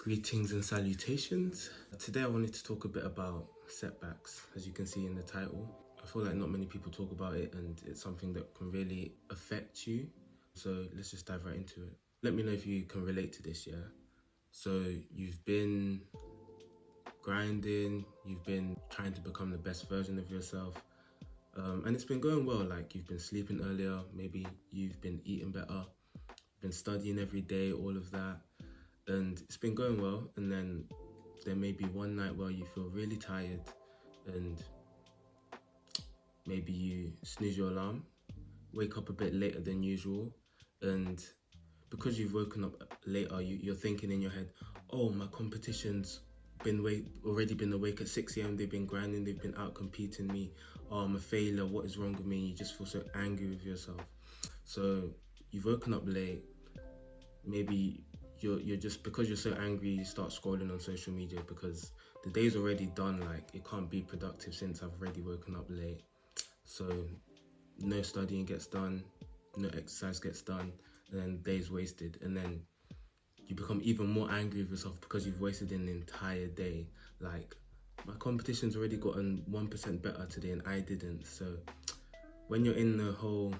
Greetings and salutations. Today I wanted to talk a bit about setbacks, as you can see in the title. I feel like not many people talk about it and it's something that can really affect you. So let's just dive right into it. Let me know if you can relate to this, yeah? So you've been grinding, you've been trying to become the best version of yourself. And it's been going well, like you've been sleeping earlier, maybe you've been eating better, been studying every day, all of that. And it's been going well, and then there may be one night where you feel really tired and maybe you snooze your alarm, wake up a bit later than usual, and because you've woken up later, you're thinking in your head, oh, my competition's already been awake at 6 a.m, they've been grinding, they've been out competing me, oh, I'm a failure, what is wrong with me? You just feel so angry with yourself. So you've woken up late, maybe you're just, because you're so angry, you start scrolling on social media because the day's already done. Like, it can't be productive since I've already woken up late. So no studying gets done, no exercise gets done, and then day's wasted. And then you become even more angry with yourself because you've wasted an entire day. Like, my competition's already gotten 1% better today and I didn't. So when you're in the whole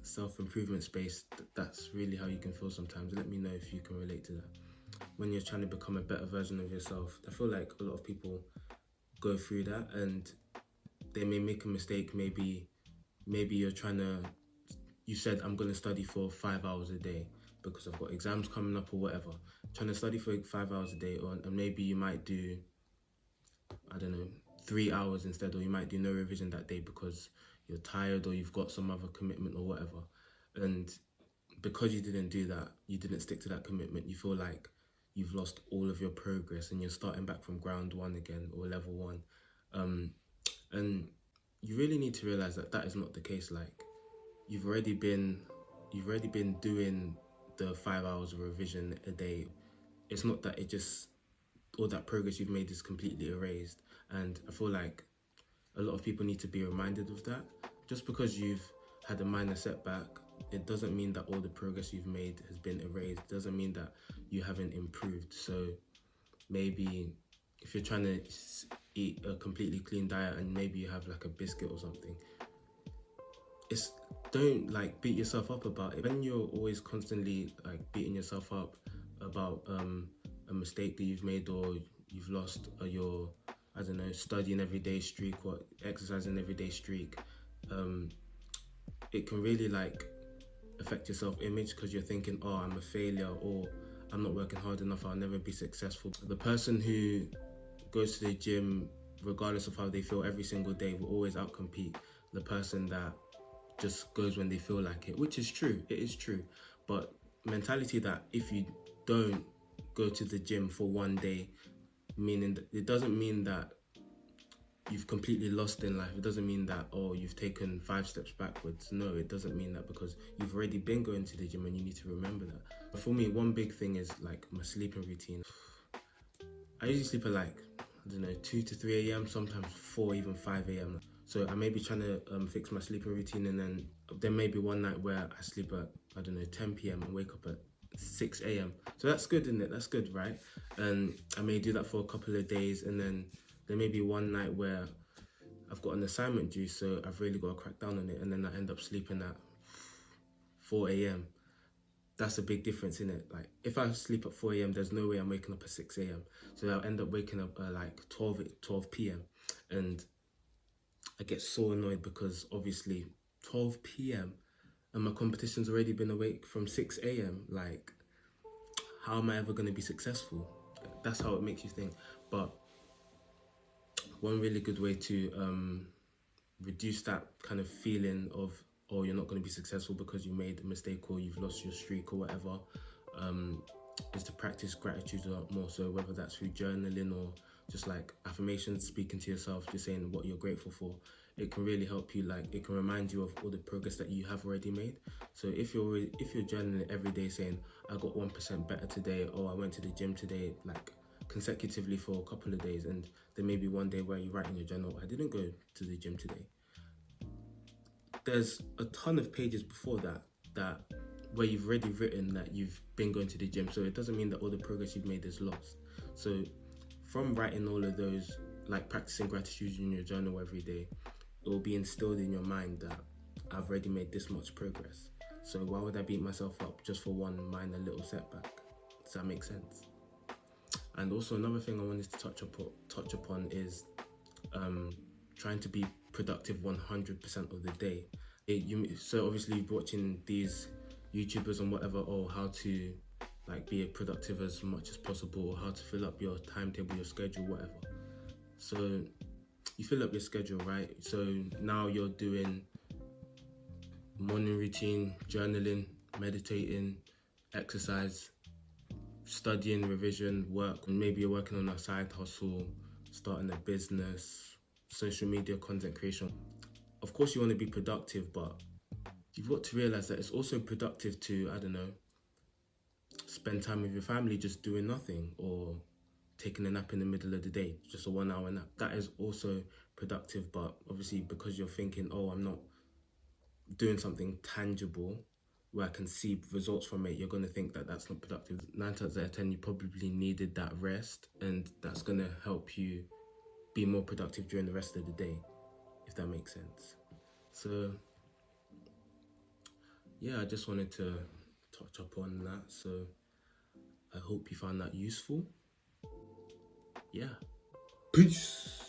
self-improvement space, that's really how you can feel sometimes. Let me know if you can relate to that. When you're trying to become a better version of yourself, I feel like a lot of people go through that and they may make a mistake. Maybe you're you said, I'm going to study for 5 hours a day because I've got exams coming up or whatever. Trying to study for 5 hours a day, and maybe you might do, I don't know, 3 hours instead, or you might do no revision that day because you're tired or you've got some other commitment or whatever. And because you didn't do that, you didn't stick to that commitment, you feel like you've lost all of your progress and you're starting back from ground one again, or level one. And you really need to realize that that is not the case. Like, you've already been doing the 5 hours of revision a day. It's not that all that progress you've made is completely erased. And I feel like a lot of people need to be reminded of that. Just because you've had a minor setback, it doesn't mean that all the progress you've made has been erased. It doesn't mean that you haven't improved. So maybe if you're trying to eat a completely clean diet and maybe you have like a biscuit or something, don't like beat yourself up about it. When you're always constantly like beating yourself up about a mistake that you've made, or you've lost your, I don't know, studying every day streak or exercising every day streak, it can really like affect your self-image because you're thinking, oh, I'm a failure, or I'm not working hard enough, I'll never be successful. The person who goes to the gym regardless of how they feel every single day will always outcompete the person that just goes when they feel like it, which is true, it is true. But mentality that if you don't go to the gym for one day, meaning that it doesn't mean that you've completely lost in life. It doesn't mean that, oh, you've taken 5 steps backwards. No, it doesn't mean that, because you've already been going to the gym and you need to remember that. But for me, one big thing is like my sleeping routine. I usually sleep at like, I don't know, 2 to 3 a.m, sometimes 4, even 5 a.m. So I may be trying to fix my sleeping routine, and then there may be one night where I sleep at, I don't know, 10 p.m. and wake up at 6 a.m. So that's good, isn't it? That's good, right? And I may do that for a couple of days, and then there may be one night where I've got an assignment due, so I've really got to crack down on it, and then I end up sleeping at 4 a.m. That's a big difference, isn't it? Like, if I sleep at 4 a.m, there's no way I'm waking up at 6 a.m. So I'll end up waking up at like 12 p.m. And I get so annoyed because obviously 12 p.m. and my competition's already been awake from 6 a.m. Like, how am I ever going to be successful? That's how it makes you think. But one really good way to reduce that kind of feeling of, oh, you're not going to be successful because you made a mistake or you've lost your streak or whatever, is to practice gratitude a lot more. So whether that's through journaling or just like affirmations, speaking to yourself, just saying what you're grateful for, it can really help you. Like, it can remind you of all the progress that you have already made. So if you're journaling every day saying, I got 1% better today, or I went to the gym today, like consecutively for a couple of days, and there may be one day where you write in your journal, I didn't go to the gym today. There's a ton of pages before that where you've already written that you've been going to the gym, so it doesn't mean that all the progress you've made is lost. So from writing all of those, like practicing gratitude in your journal every day, it will be instilled in your mind that I've already made this much progress. So why would I beat myself up just for one minor little setback? Does that make sense? And also another thing I wanted to touch upon is trying to be productive 100% of the day. So obviously watching these YouTubers and whatever, how to like be productive as much as possible, or how to fill up your timetable, your schedule, whatever. So you fill up your schedule, right? So now you're doing morning routine, journaling, meditating, exercise, studying, revision, work, and maybe you're working on a side hustle, starting a business, social media content creation. Of course you want to be productive, but you've got to realize that it's also productive to, I don't know, spend time with your family just doing nothing, or taking a nap in the middle of the day, just a 1 hour nap. That is also productive, but obviously because you're thinking, I'm not doing something tangible where I can see results from it, you're going to think that that's not productive. 9 times out of 10, you probably needed that rest, and that's going to help you be more productive during the rest of the day, if that makes sense. So yeah, I just wanted to touch upon that. So I hope you found that useful. Yeah. Peace.